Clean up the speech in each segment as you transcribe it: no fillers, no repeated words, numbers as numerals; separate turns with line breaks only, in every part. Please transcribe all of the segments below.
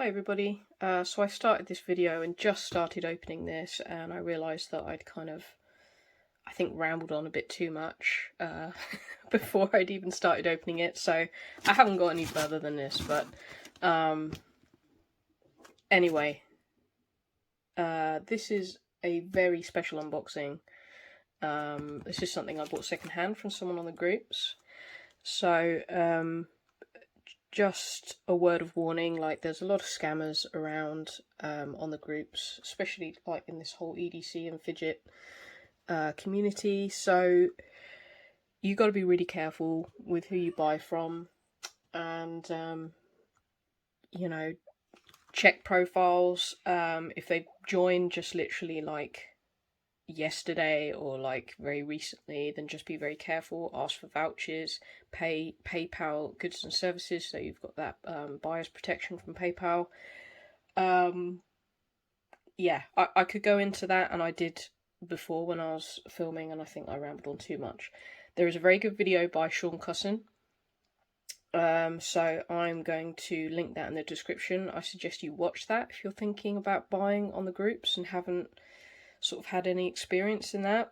Hi everybody, so I started this video and just started opening this, and I realised that I'd I think rambled on a bit too much before I'd even started opening it, so I haven't got any further than this, but anyway, this is a very special unboxing. This is something I bought secondhand from someone on the groups, so just a word of warning, like there's a lot of scammers around on the groups, especially like in this whole EDC and fidget community, so you got to be really careful with who you buy from, and you know, check profiles. If they joined just literally like yesterday or like very recently, then just be very careful. Ask for vouchers, pay PayPal goods and services, so you've got that buyer's protection from PayPal. Yeah, I could go into that, and I did before when I was filming, and I think I rambled on too much. There is a very good video by Sean Cusson, so I'm going to link that in the description. I suggest you watch that if you're thinking about buying on the groups and haven't sort of had any experience in that.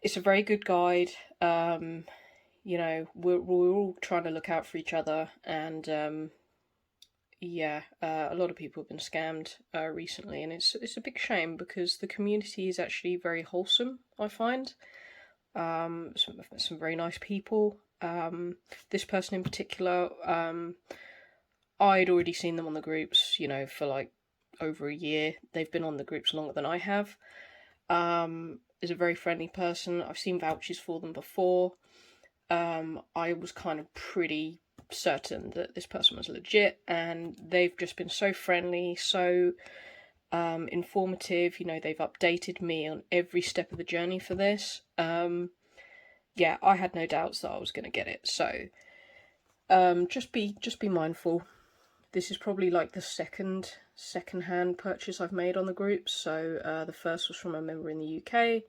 It's a very good guide. You know, we're all trying to look out for each other, and yeah, a lot of people have been scammed recently, and it's a big shame because the community is actually very wholesome, I find. Some very nice people. This person in particular, I'd already seen them on the groups, you know, for like over a year. They've been on the groups longer than I have. Is a very friendly person. I've seen vouchers for them before. I was kind of pretty certain that this person was legit, and they've just been so friendly, so informative. You know, they've updated me on every step of the journey for this. Yeah, I had no doubts that I was going to get it, so just be mindful. This is probably like the second-hand purchase I've made on the group. So the first was from a member in the UK,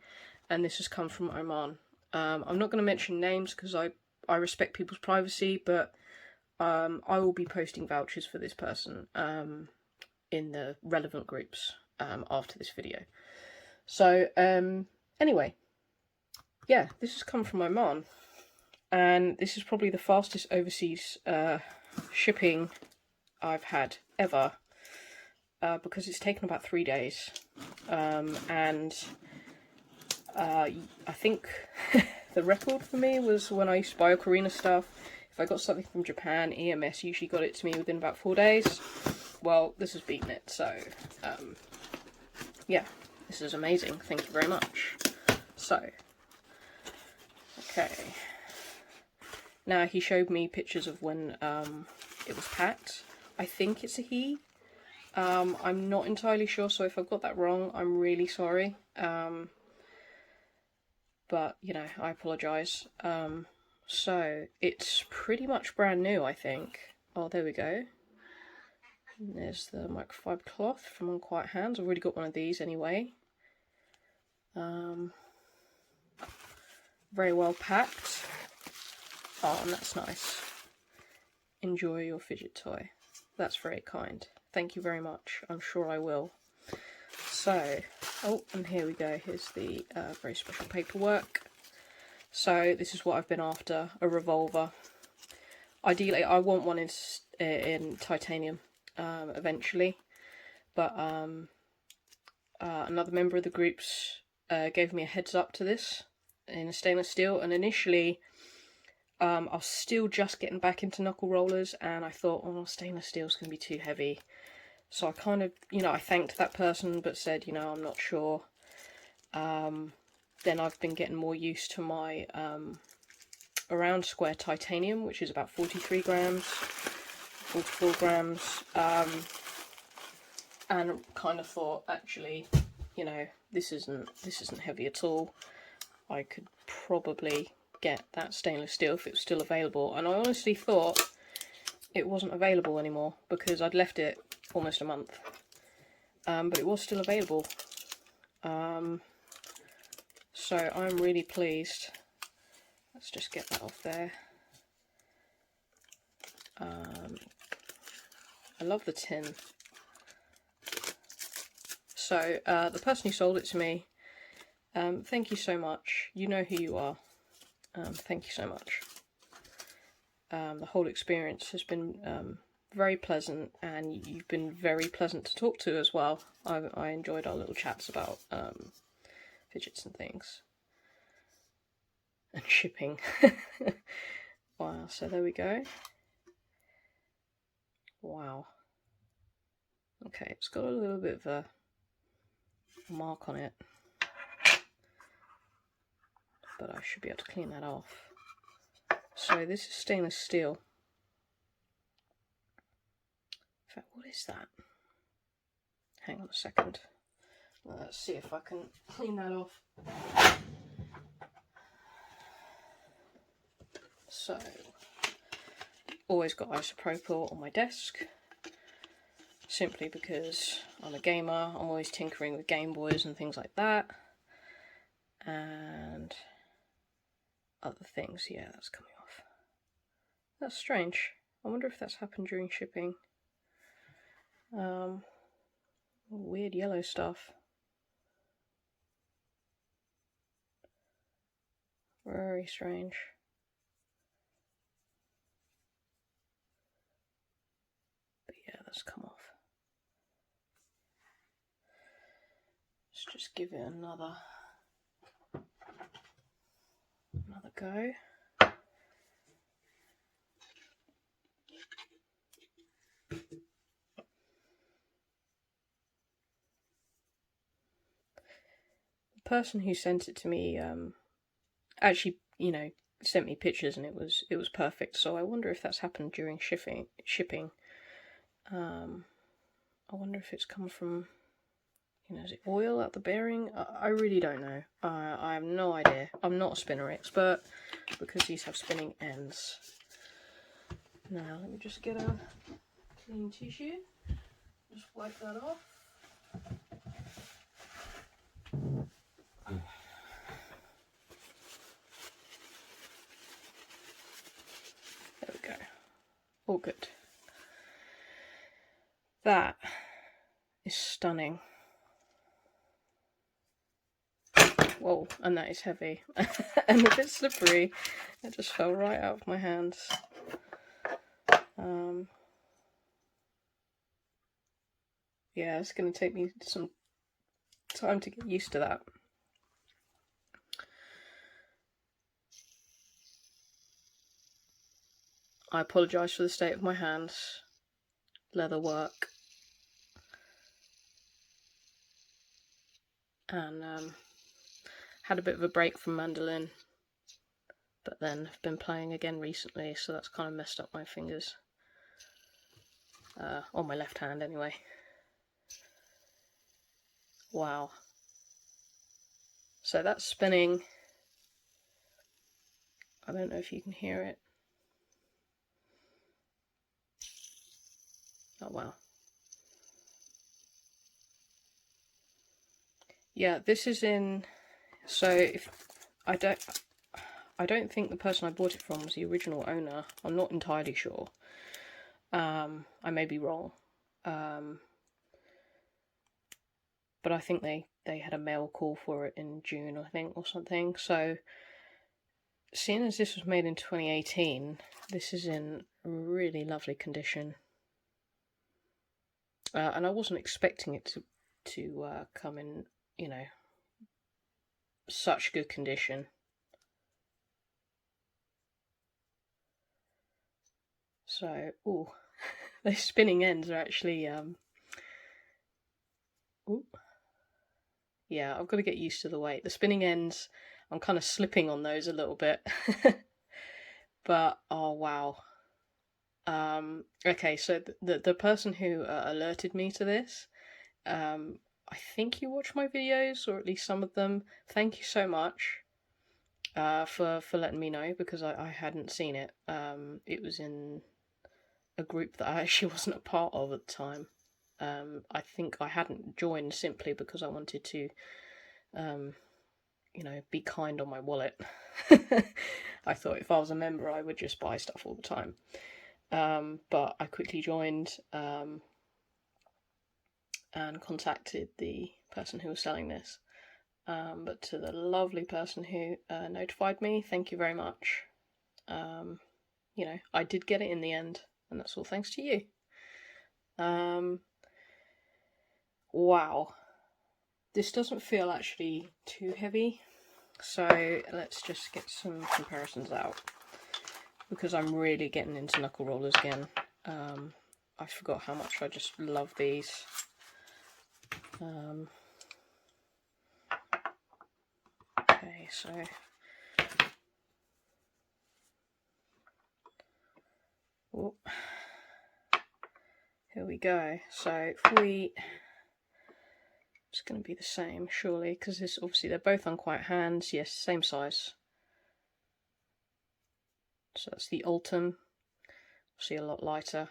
and this has come from Oman. I'm not going to mention names because I respect people's privacy, but I will be posting vouchers for this person in the relevant groups after this video. So anyway, yeah, this has come from Oman, and this is probably the fastest overseas shipping I've had ever, because it's taken about 3 days, and I think the record for me was when I used to buy Ocarina stuff. If I got something from Japan, EMS usually got it to me within about 4 days. Well, this has beaten it, so yeah, this is amazing. Thank you very much. So, okay. Now, he showed me pictures of when it was packed. I think it's a he. I'm not entirely sure, so if I've got that wrong, I'm really sorry. But, you know, I apologise. So, it's pretty much brand new, I think. Oh, there we go. There's the microfiber cloth from Unquiet Hands. I've already got one of these anyway. Very well packed. Oh, and that's nice. Enjoy your fidget toy. That's very kind. Thank you very much. I'm sure I will. So, oh, and here we go. Here's the very special paperwork. So, this is what I've been after, a revolver. Ideally, I want one in titanium eventually. But another member of the groups gave me a heads up to this in a stainless steel, and initially I was still just getting back into knuckle rollers, and I thought, oh, stainless steel's going to be too heavy. So I kind of, you know, I thanked that person, but said, you know, I'm not sure. Then I've been getting more used to my around square titanium, which is about 43 grams, 44 grams, and kind of thought, actually, you know, this isn't heavy at all. I could probably get that stainless steel if it was still available, and I honestly thought it wasn't available anymore because I'd left it almost a month, but it was still available, so I'm really pleased. Let's just get that off there. I love the tin. So, the person who sold it to me, thank you so much. You know who you are. Thank you so much. The whole experience has been very pleasant, and you've been very pleasant to talk to as well. I enjoyed our little chats about fidgets and things. And shipping. Wow, so there we go. Wow. Okay, it's got a little bit of a mark on it, but I should be able to clean that off. So this is stainless steel. In fact, what is that? Hang on a second. Let's see if I can clean that off. So, always got isopropyl on my desk, simply because I'm a gamer. I'm always tinkering with Game Boys and things like that, and other things. Yeah, that's coming off. That's strange. I wonder if that's happened during shipping. Weird yellow stuff. Very strange. But yeah, that's come off. Let's just give it another go. The person who sent it to me actually, sent me pictures, and it was perfect. So I wonder if that's happened during shipping. I wonder if it's come from, is it oil at the bearing? I really don't know. I have no idea. I'm not a spinner expert, because these have spinning ends. Now let me just get a clean tissue. Just wipe that off. There we go. All good. That is stunning. Whoa, and that is heavy. And a bit slippery. It just fell right out of my hands. Yeah, it's going to take me some time to get used to that. I apologise for the state of my hands. Leather work. And had a bit of a break from mandolin, but then I've been playing again recently, so that's kind of messed up my fingers. On my left hand anyway. Wow. So that's spinning. I don't know if you can hear it. Oh wow. Yeah, this is in, so if I don't think the person I bought it from was the original owner. I'm not entirely sure. I may be wrong. But I think they had a mail call for it in June, I think, or something. So, seeing as this was made in 2018, this is in really lovely condition. And I wasn't expecting it to come in, such good condition. So, ooh, those spinning ends are actually, ooh. Yeah, I've got to get used to the weight. The spinning ends, I'm kind of slipping on those a little bit. But, oh wow. Okay, so the person who alerted me to this, I think you watch my videos, or at least some of them. Thank you so much for letting me know, because I hadn't seen it. It was in a group that I actually wasn't a part of at the time. I think I hadn't joined simply because I wanted to, be kind on my wallet. I thought if I was a member, I would just buy stuff all the time. but I quickly joined and contacted the person who was selling this. But to the lovely person who notified me, thank you very much. You know, I did get it in the end, and that's all thanks to you. Wow. This doesn't feel actually too heavy, so let's just get some comparisons out, because I'm really getting into knuckle rollers again. I forgot how much I just love these. Okay, so here we go. So if we, it's going to be the same surely, because this obviously they're both Unquiet Hands. Yes, same size. So that's the Ultim. Obviously a lot lighter.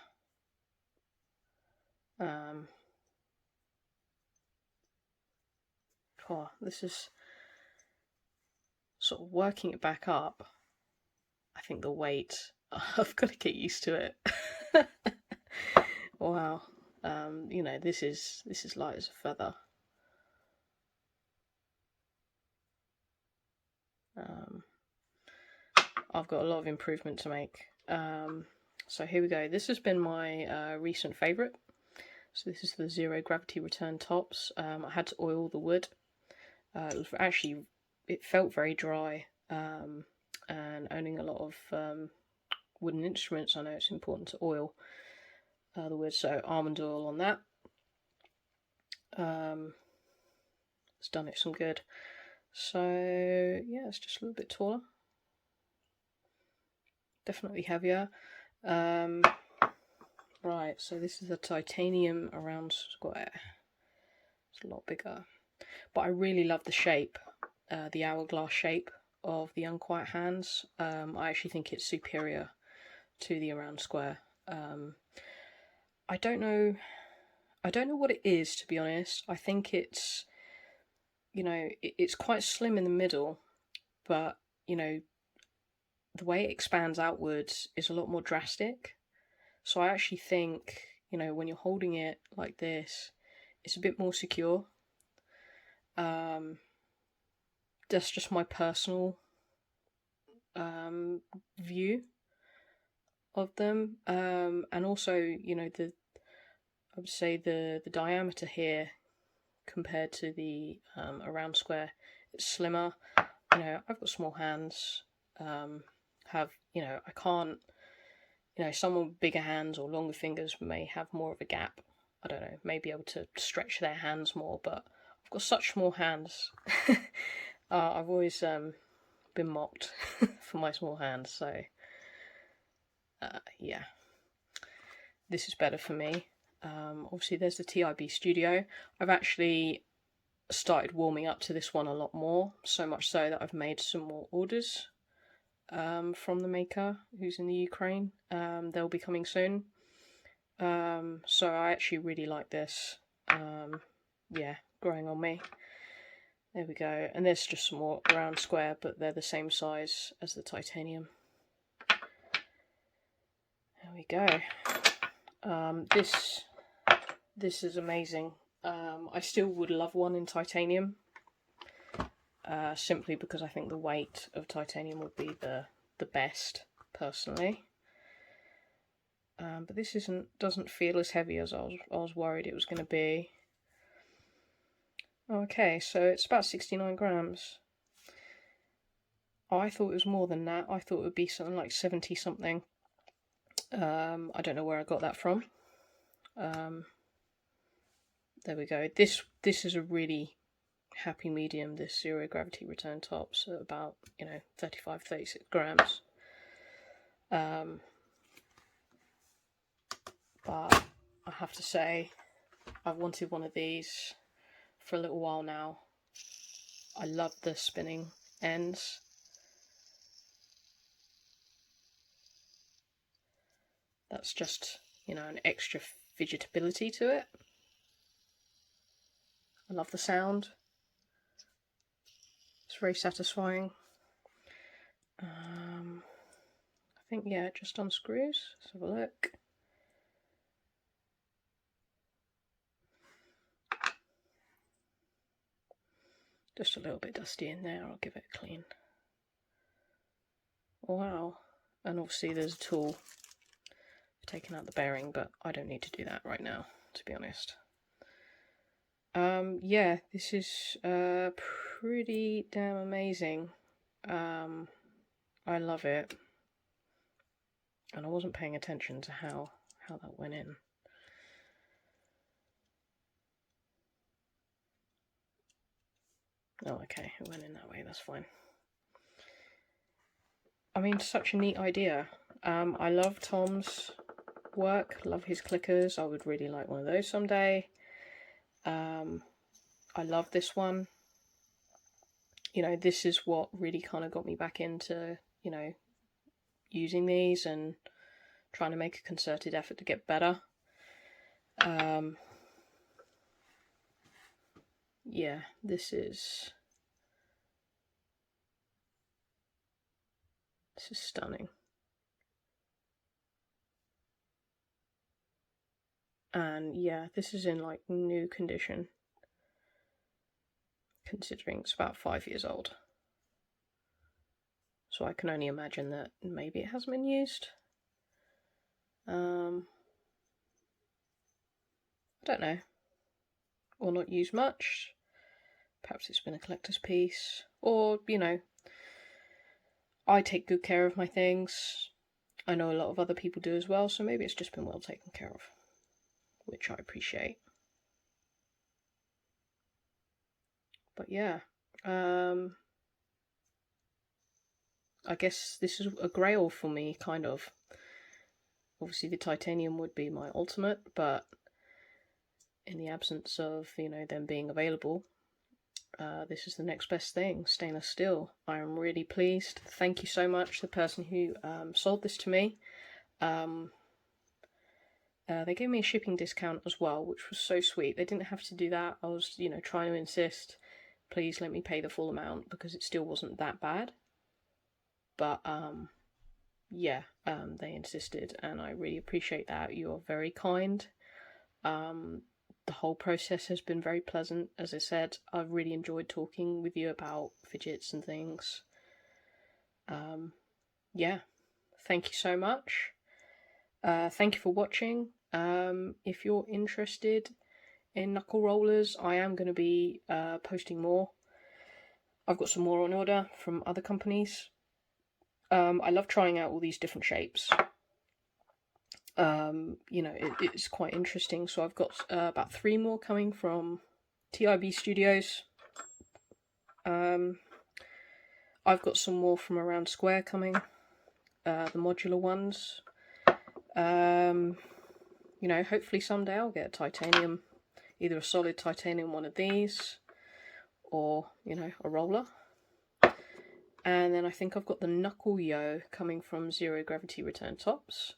Oh, this is sort of working it back up. I think the weight, I've got to get used to it. Wow. You know, this is light as a feather. I've got a lot of improvement to make. So here we go. This has been my recent favourite. So this is the Zero Gravity Return Tops. I had to oil the wood. It was actually, it felt very dry. And owning a lot of wooden instruments, I know it's important to oil the wood. So almond oil on that. It's done it some good. So yeah, it's just a little bit taller. Definitely heavier. Right, so this is a titanium around square. It's a lot bigger. But I really love the shape, the hourglass shape of the Unquiet Hands. I actually think it's superior to the around square. I don't know what it is, to be honest. I think it's, you know, it's quite slim in the middle, but, you know, the way it expands outwards is a lot more drastic. So I actually think, you know, when you're holding it like this, it's a bit more secure. That's just my personal view of them. And also, you know, I would say the diameter here compared to the around square, it's slimmer. You know, I've got small hands. You know, I can't, you know, someone with bigger hands or longer fingers may have more of a gap. I don't know, may be able to stretch their hands more, but I've got such small hands. I've always been mocked for my small hands, so yeah, this is better for me. Obviously there's the TIB Studio. I've actually started warming up to this one a lot more, so much so that I've made some more orders from the maker who's in the Ukraine. They'll be coming soon. So I actually really like this. Yeah, growing on me. There we go. And there's just some more round square, but they're the same size as the titanium. There we go. This is amazing. I still would love one in titanium. Simply because I think the weight of titanium would be the best, personally. But this doesn't feel as heavy as I was worried it was going to be. Okay, so it's about 69 grams. I thought it was more than that. I thought it would be something like 70 something. I don't know where I got that from. There we go. This is a really happy medium, this Zero Gravity Return Tops, at about, you know, 35-36 grams. But I have to say, I've wanted one of these for a little while now. I love the spinning ends. That's just, you know, an extra fidgetability to it. I love the sound. It's very satisfying. I think, yeah, it just unscrews. Let's have a look. Just a little bit dusty in there, I'll give it a clean. Wow. And obviously there's a tool for taking out the bearing, but I don't need to do that right now, to be honest. Yeah, this is pretty damn amazing. I love it. And I wasn't paying attention to how that went in. Oh, okay, it went in that way, that's fine. I mean, such a neat idea. I love Tom's work, love his clickers. I would really like one of those someday. I love this one. You know, this is what really kind of got me back into, you know, using these and trying to make a concerted effort to get better. Yeah, this is stunning. And yeah, this is in like new condition, considering it's about 5 years old. So I can only imagine that maybe it hasn't been used. I don't know. Or not used much. Perhaps it's been a collector's piece. Or, you know, I take good care of my things. I know a lot of other people do as well, so maybe it's just been well taken care of, which I appreciate. But yeah, I guess this is a grail for me, kind of. Obviously the titanium would be my ultimate, but in the absence of, you know, them being available, this is the next best thing, stainless steel. I am really pleased. Thank you so much, the person who sold this to me. They gave me a shipping discount as well, which was so sweet. They didn't have to do that. I was, you know, trying to insist, please let me pay the full amount, because it still wasn't that bad. But, yeah, they insisted, and I really appreciate that. You're very kind. The whole process has been very pleasant. As I said, I've really enjoyed talking with you about fidgets and things. Yeah, thank you so much. Thank you for watching. If you're interested in knuckle rollers, I am going to be posting more. I've got some more on order from other companies. I love trying out all these different shapes. You know, it's quite interesting. So I've got about 3 more coming from TIB Studios. I've got some more from Around Square coming, the modular ones. You know, hopefully someday I'll get a titanium, either a solid titanium one of these, or, you know, a roller. And then I think I've got the Knuckle Yo coming from Zero Gravity Return Tops,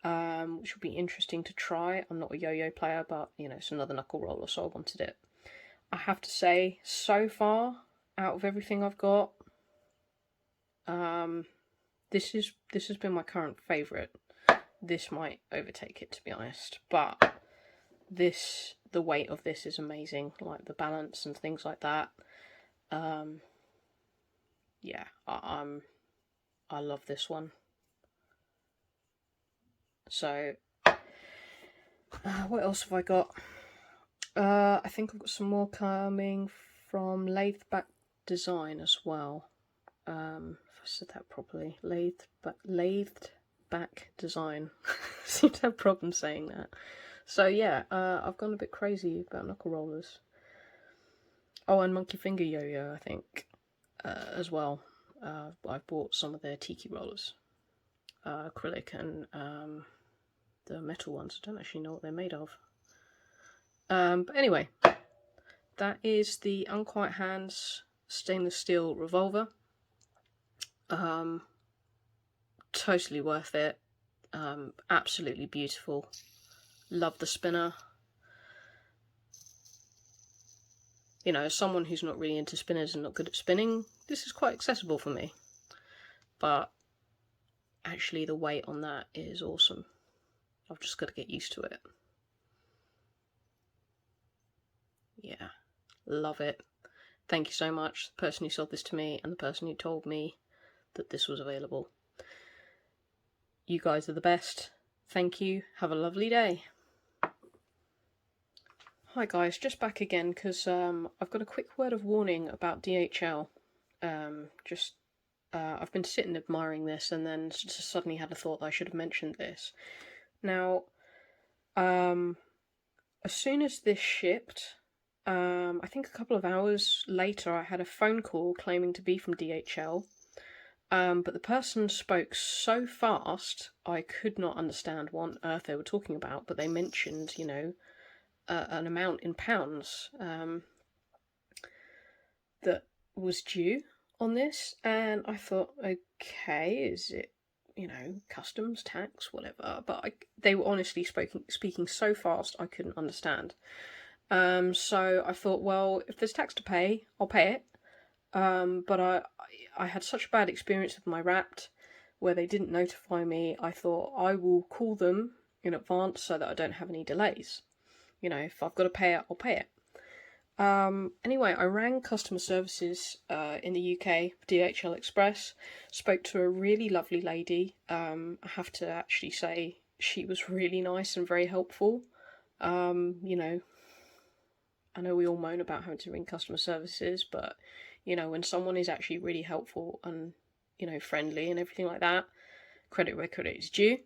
which will be interesting to try. I'm not a yo-yo player, but, you know, it's another knuckle roller, so I wanted it. I have to say, so far, out of everything I've got, this has been my current favourite. This might overtake it, to be honest, but the weight of this is amazing, like the balance and things like that. Yeah, I love this one. So, what else have I got? I think I've got some more coming from Lathe Back Design as well. If I said that properly, Lathed Back Design. I seem to have problems saying that. So yeah, I've gone a bit crazy about knuckle rollers. Oh, and Monkey Finger Yo-Yo, I think, as well. I've bought some of their tiki rollers, acrylic and the metal ones. I don't actually know what they're made of. But anyway, that is the Unquiet Hands stainless steel revolver. Totally worth it. Absolutely beautiful. Love the spinner. You know, as someone who's not really into spinners and not good at spinning, this is quite accessible for me. But actually the weight on that is awesome. I've just got to get used to it. Yeah, love it. Thank you so much, the person who sold this to me and the person who told me that this was available. You guys are the best. Thank you. Have a lovely day. Hi guys, just back again because I've got a quick word of warning about DHL. I've been sitting admiring this and then just suddenly had a thought that I should have mentioned this. Now, as soon as this shipped, I think a couple of hours later, I had a phone call claiming to be from DHL. But the person spoke so fast, I could not understand what on earth they were talking about. But they mentioned, an amount in pounds that was due on this, and I thought, okay, is it, customs, tax, whatever? But they were honestly speaking so fast, I couldn't understand. So I thought, well, if there's tax to pay, I'll pay it. But I had such a bad experience with my Wrapped, where they didn't notify me. I thought I will call them in advance so that I don't have any delays. If I've got to pay it, I'll pay it. Anyway, I rang customer services in the UK, DHL Express, spoke to a really lovely lady. I have to actually say she was really nice and very helpful. I know we all moan about having to ring customer services, but, when someone is actually really helpful and, friendly and everything like that, credit where credit is due.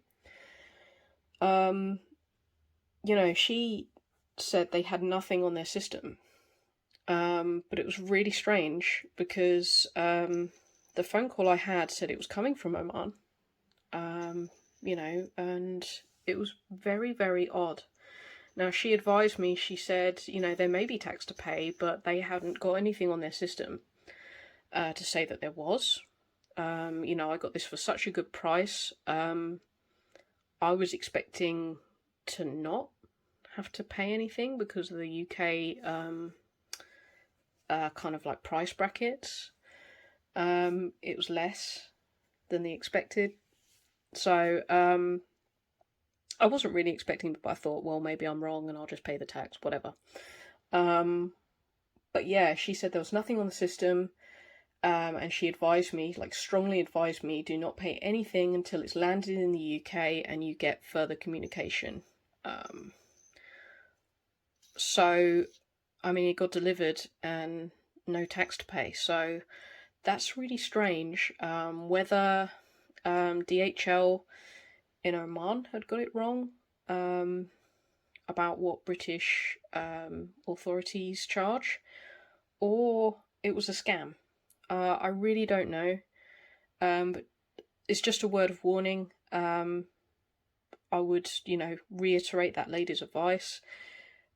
She said they had nothing on their system. But it was really strange because the phone call I had said it was coming from Oman, and it was very, very odd. Now, she advised me, she said, there may be tax to pay, but they hadn't got anything on their system to say that there was. I got this for such a good price. I was expecting to not have to pay anything because of the UK kind of like price brackets. It was less than the expected. So I wasn't really expecting it, but I thought, well, maybe I'm wrong and I'll just pay the tax, whatever. But yeah, she said there was nothing on the system. And she advised me, strongly advised me, do not pay anything until it's landed in the UK and you get further communication. So, it got delivered and no tax to pay. So that's really strange. Whether DHL in Oman had got it wrong about what British authorities charge, or it was a scam. I really don't know. But it's just a word of warning. I would, reiterate that lady's advice.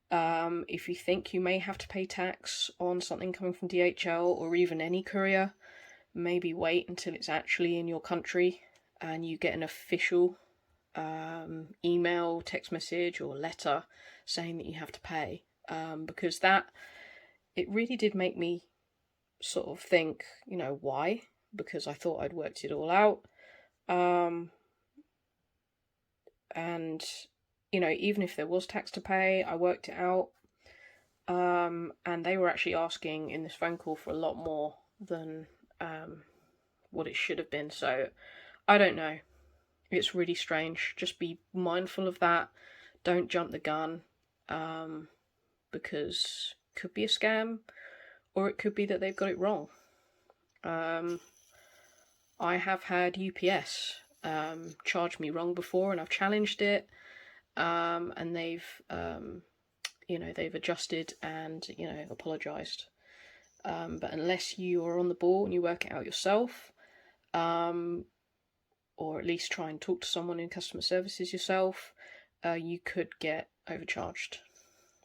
If you think you may have to pay tax on something coming from DHL or even any courier, maybe wait until it's actually in your country and you get an official email, text message or letter saying that you have to pay. Because it really did make me sort of think, why? Because I thought I'd worked it all out. And, even if there was tax to pay, I worked it out. And they were actually asking in this phone call for a lot more than what it should have been. So, I don't know. It's really strange. Just be mindful of that. Don't jump the gun. Because it could be a scam, or it could be that they've got it wrong. I have had UPS charge me wrong before, and I've challenged it, and they've adjusted and apologised. But unless you are on the ball and you work it out yourself, or at least try and talk to someone in customer services yourself, you could get overcharged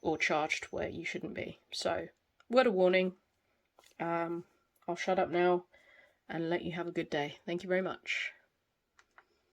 or charged where you shouldn't be. So, word of warning. I'll shut up now and let you have a good day. Thank you very much.